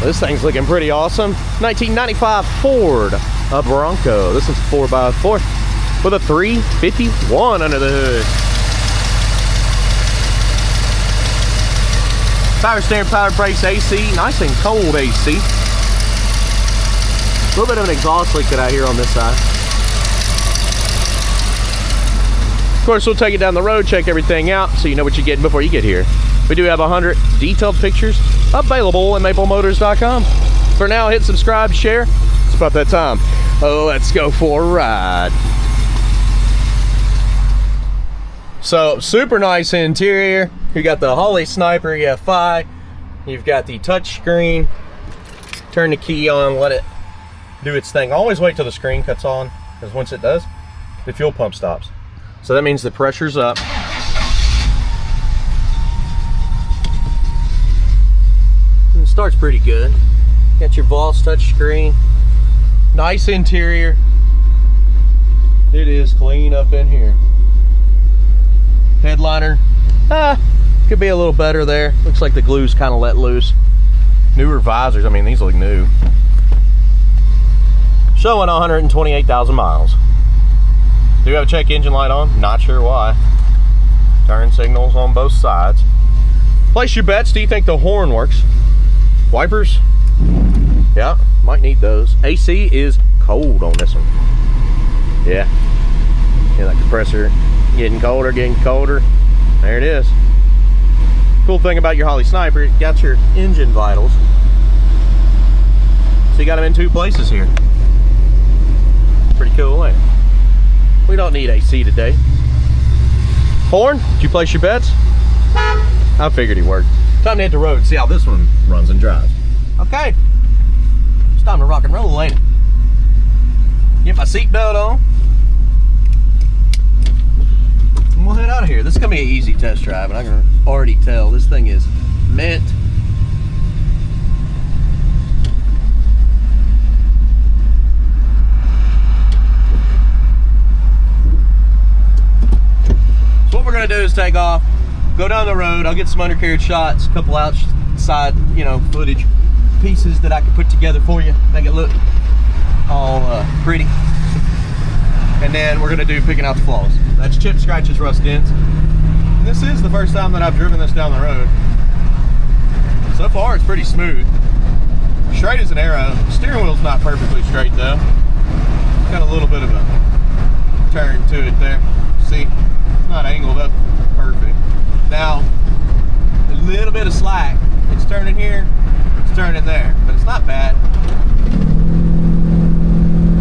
This thing's looking pretty awesome. 1995 Ford Bronco. This is 4x4 with a 351 under the hood. Power steering, power brakes, AC, nice and cold AC. A little bit of an exhaust leak that I hear on this side. Of course, we'll take it down the road, check everything out so you know what you're getting before you get here. We do have 100 detailed pictures available at maplemotors.com. For now, hit subscribe, share. It's about that time. Oh, let's go for a ride. So, super nice interior. You got the Holley Sniper EFI. You've got the touch screen. Turn the key on, let it do its thing. Always wait till the screen cuts on, because once it does, the fuel pump stops. So that means the pressure's up. And it starts pretty good. Got your Boss touch screen. Nice interior. It is clean up in here. Headliner, could be a little better there. Looks like the glue's kind of let loose. Newer visors, I mean, these look new. Showing 128,000 miles. Do you have a check engine light on? Not sure why. Turn signals on both sides. Place your bets. Do you think the horn works? Wipers? Yeah, might need those. AC is cold on this one. Yeah, that compressor getting colder, There it is. Cool thing about your Holley Sniper, you got your engine vitals. So you got them in two places here. Pretty cool, ain't it? We don't need AC today. Horn, did you place your bets? I figured he worked. Time to hit the road, see how this one runs and drives. Okay, it's time to rock and roll, ain't it? Get my seatbelt on. And we'll head out of here. This is gonna be an easy test drive, and I can already tell this thing is mint. What we're gonna do is take off, go down the road. I'll get some undercarriage shots, a couple outside, footage pieces that I can put together for you, make it look all pretty. And then we're gonna do picking out the flaws. That's chips, scratches, rust, dents. And this is the first time that I've driven this down the road. So far, it's pretty smooth. Straight as an arrow. Steering wheel's not perfectly straight though. Got a little bit of a turn to it there. See? Not angled up perfect. Now, a little bit of slack. It's turning here, it's turning there, but it's not bad.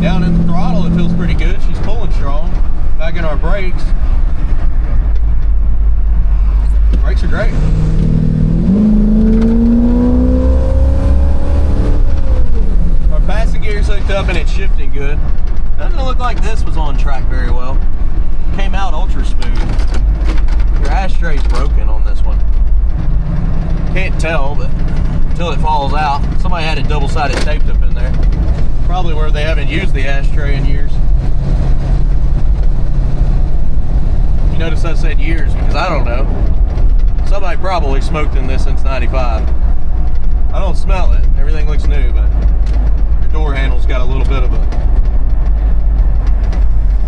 Down in the throttle, it feels pretty good. She's pulling strong. Back in our brakes. Brakes are great. Our passing gear's hooked up and it's shifting good. Doesn't look like this was on track very well. Came out ultra smooth. Your ashtray's broken on this one. Can't tell, but until it falls out. Somebody had it double-sided taped up in there. Probably where they haven't used the ashtray in years. You notice I said years because I don't know. Somebody probably smoked in this since '95. I don't smell it. Everything looks new, but your door handle's got a little bit of a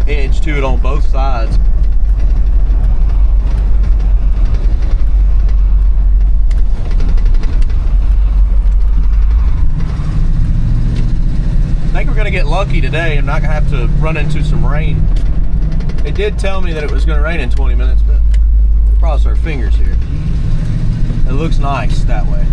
edge to it on both sides. I think we're going to get lucky today. I'm not going to have to run into some rain. They did tell me that it was going to rain in 20 minutes, but cross our fingers here. It looks nice that way.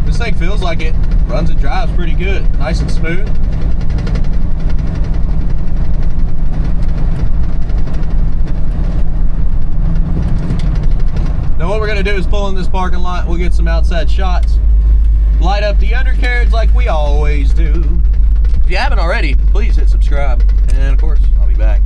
This thing feels like it runs and drives pretty good, nice and smooth. Now what we're going to do is pull in this parking lot. We'll get some outside shots, light up the undercarriage like we always do. If you haven't already, please hit subscribe, and of course I'll be back.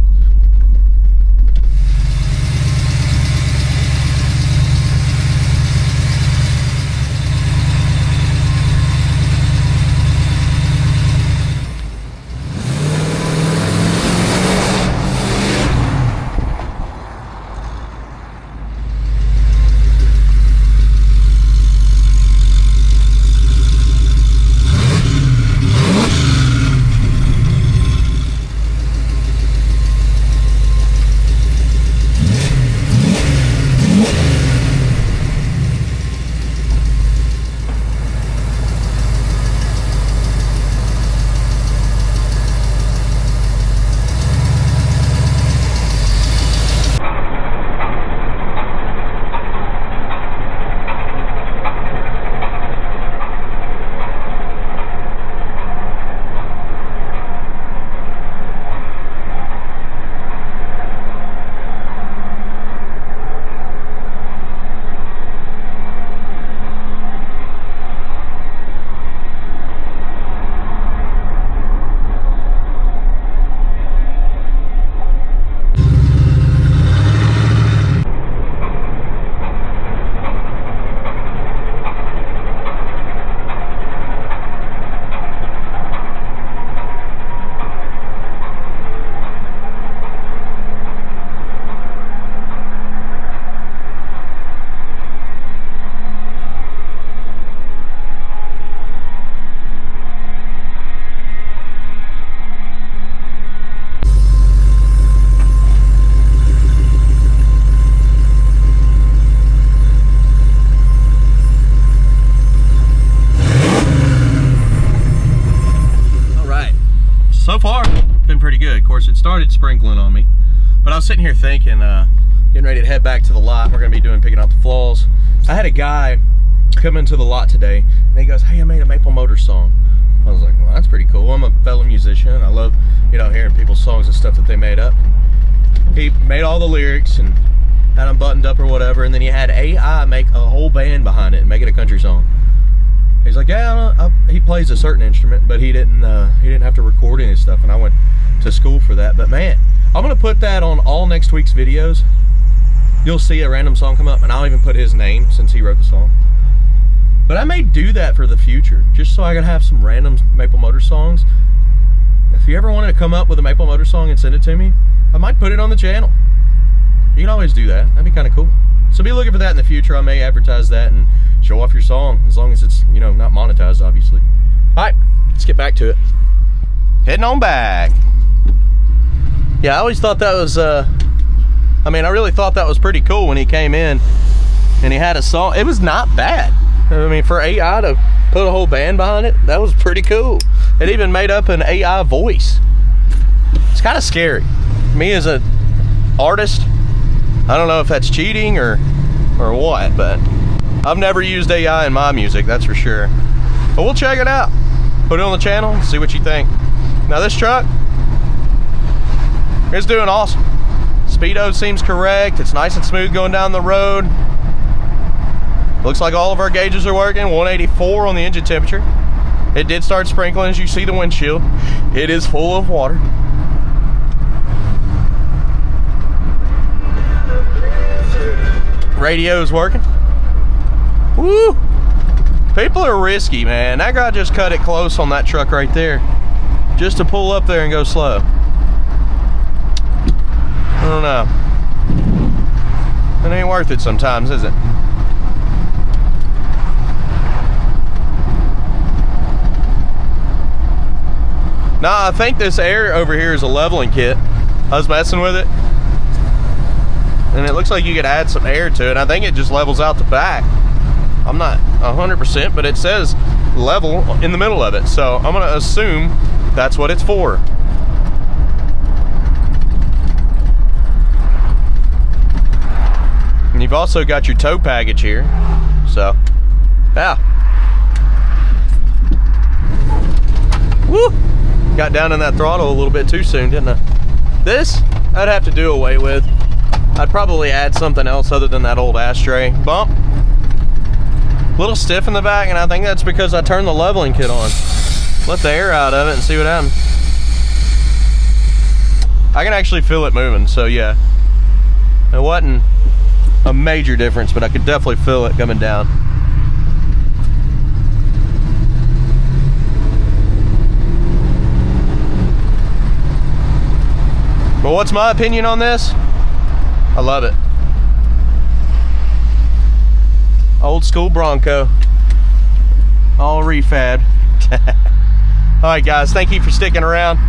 course, it started sprinkling on me. But I was sitting here thinking, getting ready to head back to the lot. We're gonna be picking out the flaws. I had a guy come into the lot today, and he goes, "Hey, I made a Maple Motor song." I was like, "Well, that's pretty cool. I'm a fellow musician. I love, you know, hearing people's songs and stuff that they made up." He made all the lyrics and had them buttoned up or whatever, and then he had AI make a whole band behind it and make it a country song. He's like, "Yeah, he plays a certain instrument, but he didn't have to record any stuff." And I went to school for that. But man, I'm gonna put that on all next week's videos. You'll see a random song come up, and I'll even put his name since he wrote the song. But I may do that for the future, just so I can have some random Maple Motor songs. If you ever wanted to come up with a Maple Motor song and send it to me, I might put it on the channel. You can always do that. That'd be kind of cool. So be looking for that in the future. I may advertise that and show off your song, as long as it's, you know, not monetized, obviously. All right, let's get back to it. Heading on back. Yeah, I always thought that was, I mean, I really thought that was pretty cool when he came in and he had a song. It was not bad. I mean, for AI to put a whole band behind it, that was pretty cool. It even made up an AI voice. It's kind of scary. Me as an artist, I don't know if that's cheating or what, but I've never used AI in my music, that's for sure. But we'll check it out. Put it on the channel and see what you think. Now this truck, it's doing awesome. Speedo seems correct. It's nice and smooth going down the road. Looks like all of our gauges are working. 184 on the engine temperature. It did start sprinkling, as you see the windshield. It is full of water. Radio is working. Woo! People are risky, man. That guy just cut it close on that truck right there, just to pull up there and go slow. I don't know. It ain't worth it sometimes, is it? Nah, I think this air over here is a leveling kit. I was messing with it, and it looks like you could add some air to it. I think it just levels out the back. I'm not 100%, but it says level in the middle of it, so I'm gonna assume that's what it's for. And you've also got your tow package here, so yeah. Woo! Got down in that throttle a little bit too soon, didn't I? This, I'd have to do away with. I'd probably add something else other than that old ashtray bump. A little stiff in the back, and I think that's because I turned the leveling kit on. Let the air out of it and see what happens. I can actually feel it moving, so yeah. It wasn't a major difference, but I could definitely feel it coming down. But what's my opinion on this? I love it. Old school Bronco. All refab. Alright guys, thank you for sticking around.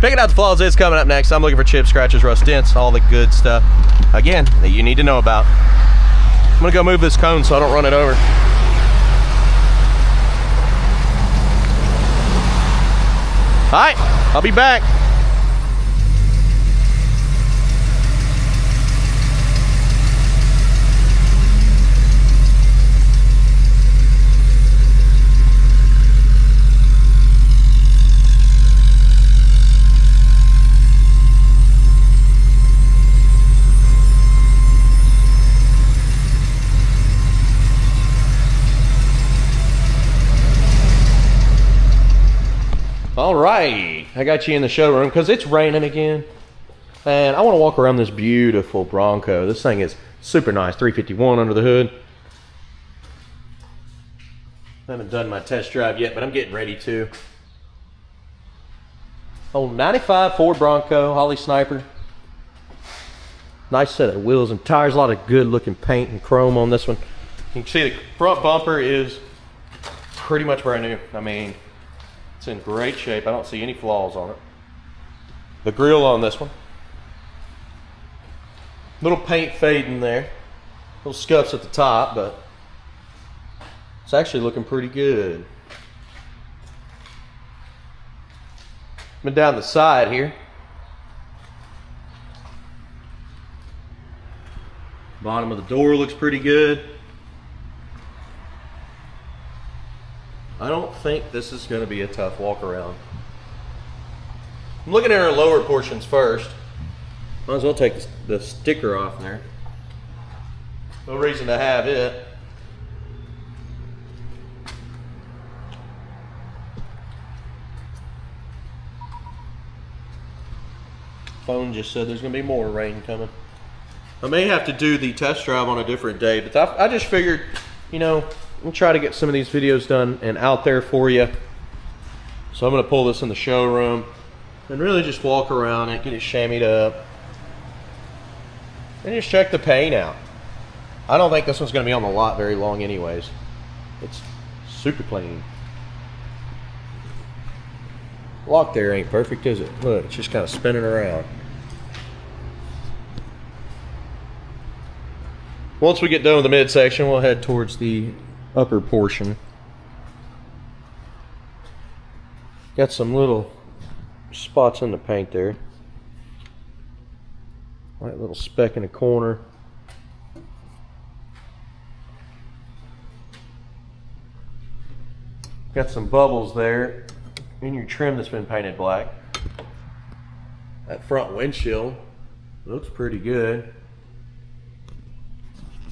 Picking out the flaws is coming up next. I'm looking for chips, scratches, rust, dents, all the good stuff, again, that you need to know about. I'm gonna go move this cone so I don't run it over. Alright, I'll be back. All right, I got you in the showroom because it's raining again, and I want to walk around this beautiful Bronco. This thing is super nice, 351 under the hood. I haven't done my test drive yet, but I'm getting ready to. Old 95 Ford Bronco, Holley Sniper. Nice set of wheels and tires, a lot of good looking paint and chrome on this one. You can see the front bumper is pretty much brand new. I mean, it's in great shape. I don't see any flaws on it. The grille on this one. Little paint fading there. Little scuffs at the top, but it's actually looking pretty good. Been down the side here. Bottom of the door looks pretty good. I don't think this is going to be a tough walk around. I'm looking at our lower portions first. Might as well take the sticker off there. No reason to have it. Phone just said there's going to be more rain coming. I may have to do the test drive on a different day, but I just figured, you know, I'll try to get some of these videos done and out there for you. So I'm going to pull this in the showroom and really just walk around it, get it chamoised up, and just check the paint out. I don't think this one's going to be on the lot very long anyways. It's super clean. Lock there ain't perfect, is it? Look, it's just kind of spinning around. Once we get done with the midsection, we'll head towards the upper portion. Got some little spots in the paint there. Like a little speck in the corner. Got some bubbles there in your trim that's been painted black. That front windshield looks pretty good.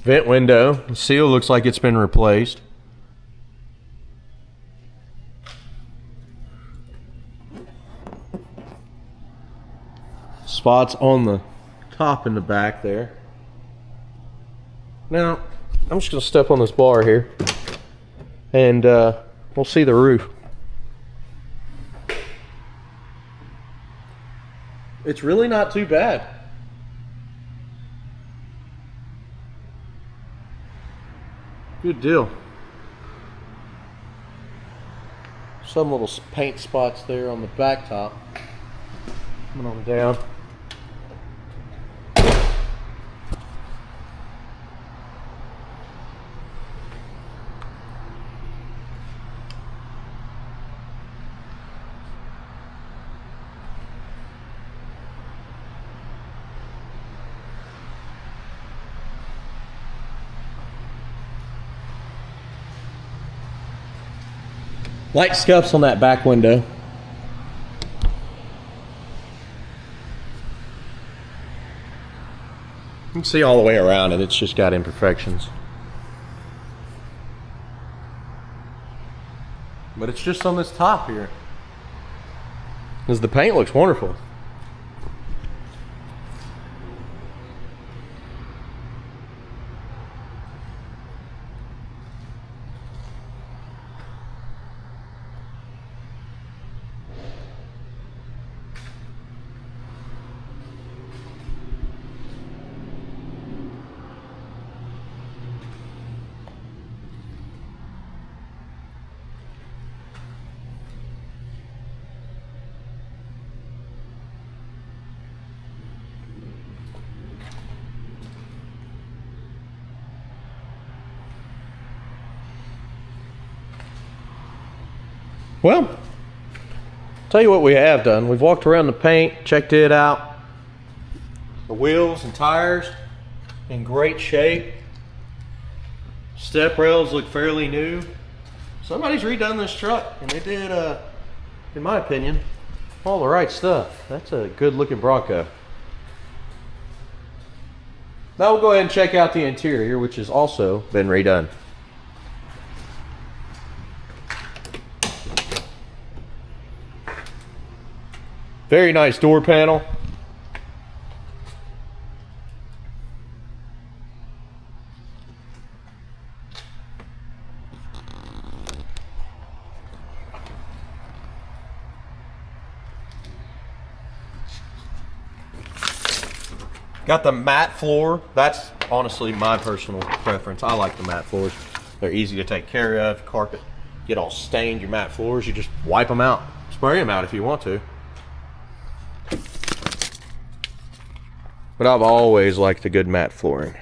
Vent window, the seal looks like it's been replaced. Spots on the top and the back there. Now, I'm just gonna step on this bar here and we'll see the roof. It's really not too bad. Good deal. Some little paint spots there on the back top. Coming on down. Light scuffs on that back window. You can see all the way around it, it's just got imperfections. But it's just on this top here. Because the paint looks wonderful. Well, tell you what we have done. We've walked around the paint, checked it out. The wheels and tires in great shape. Step rails look fairly new. Somebody's redone this truck, and they did, in my opinion, all the right stuff. That's a good looking Bronco. Now we'll go ahead and check out the interior, which has also been redone. Very nice door panel. Got the matte floor. That's honestly my personal preference. I like the matte floors. They're easy to take care of. Carpet get all stained, your matte floors, you just wipe them out. Spray them out if you want to. But I've always liked the good matte flooring.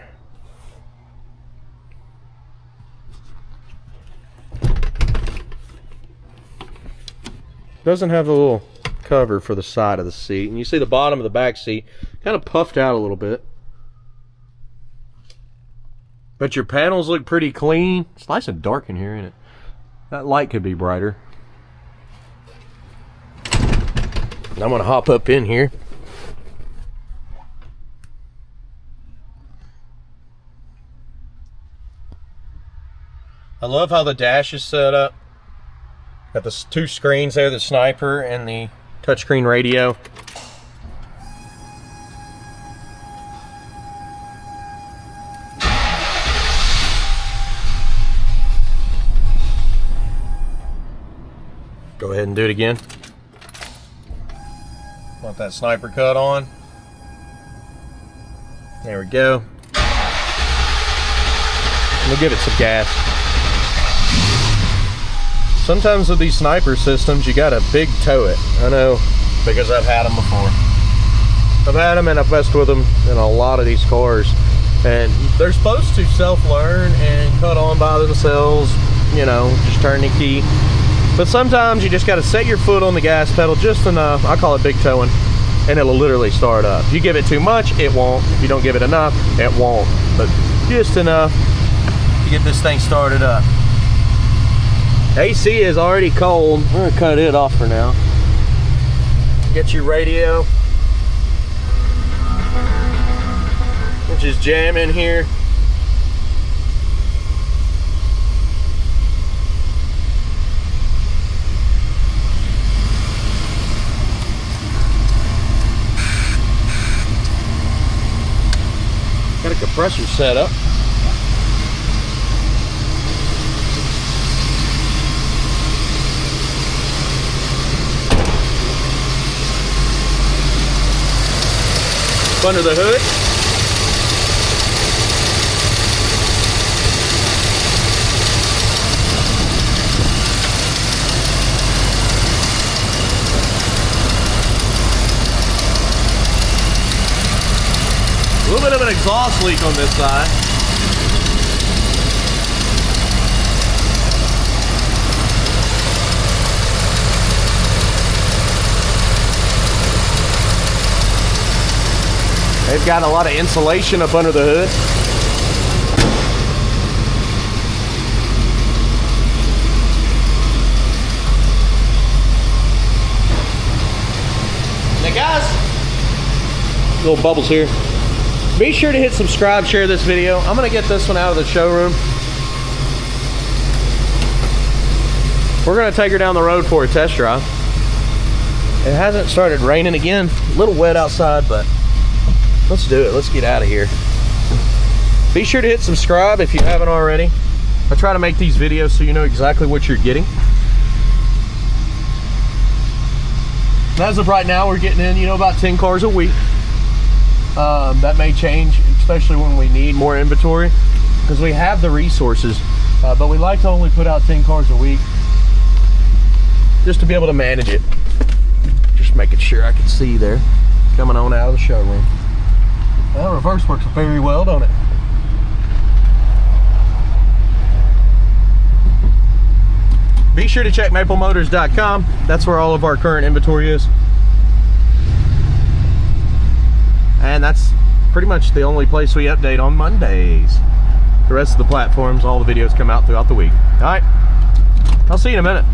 Doesn't have the little cover for the side of the seat. And you see the bottom of the back seat kind of puffed out a little bit. But your panels look pretty clean. It's nice and dark in here, isn't it? That light could be brighter. And I'm going to hop up in here. I love how the dash is set up. Got the two screens there, the Sniper and the touchscreen radio. Go ahead and do it again. Want that Sniper cut on. There we go. We'll give it some gas. Sometimes with these Sniper systems, you gotta big toe it. I know, because I've had them before. I've had them and I've messed with them in a lot of these cars. And they're supposed to self-learn and cut on by themselves, you know, just turn the key. But sometimes you just gotta set your foot on the gas pedal just enough. I call it big toeing, and it'll literally start up. If you give it too much, it won't. If you don't give it enough, it won't. But just enough to get this thing started up. AC is already cold. I'm gonna cut it off for now. Get your radio, which is jamming here. Got a compressor set up. Under the hood. A little bit of an exhaust leak on this side. They've got a lot of insulation up under the hood. Now guys, little bubbles here. Be sure to hit subscribe, share this video. I'm gonna get this one out of the showroom. We're gonna take her down the road for a test drive. It hasn't started raining again. A little wet outside, but let's do it. Let's get out of here. Be sure to hit subscribe if you haven't already. I try to make these videos so you know exactly what you're getting. As of right now, we're getting in, you know, about 10 cars a week. That may change, especially when we need more inventory, because we have the resources, but we like to only put out 10 cars a week just to be able to manage it. Just making sure I can see there coming on out of the showroom. Well, reverse works very well, don't it? Be sure to check maplemotors.com. That's where all of our current inventory is. And that's pretty much the only place we update on Mondays. The rest of the platforms, all the videos come out throughout the week. All right, I'll see you in a minute.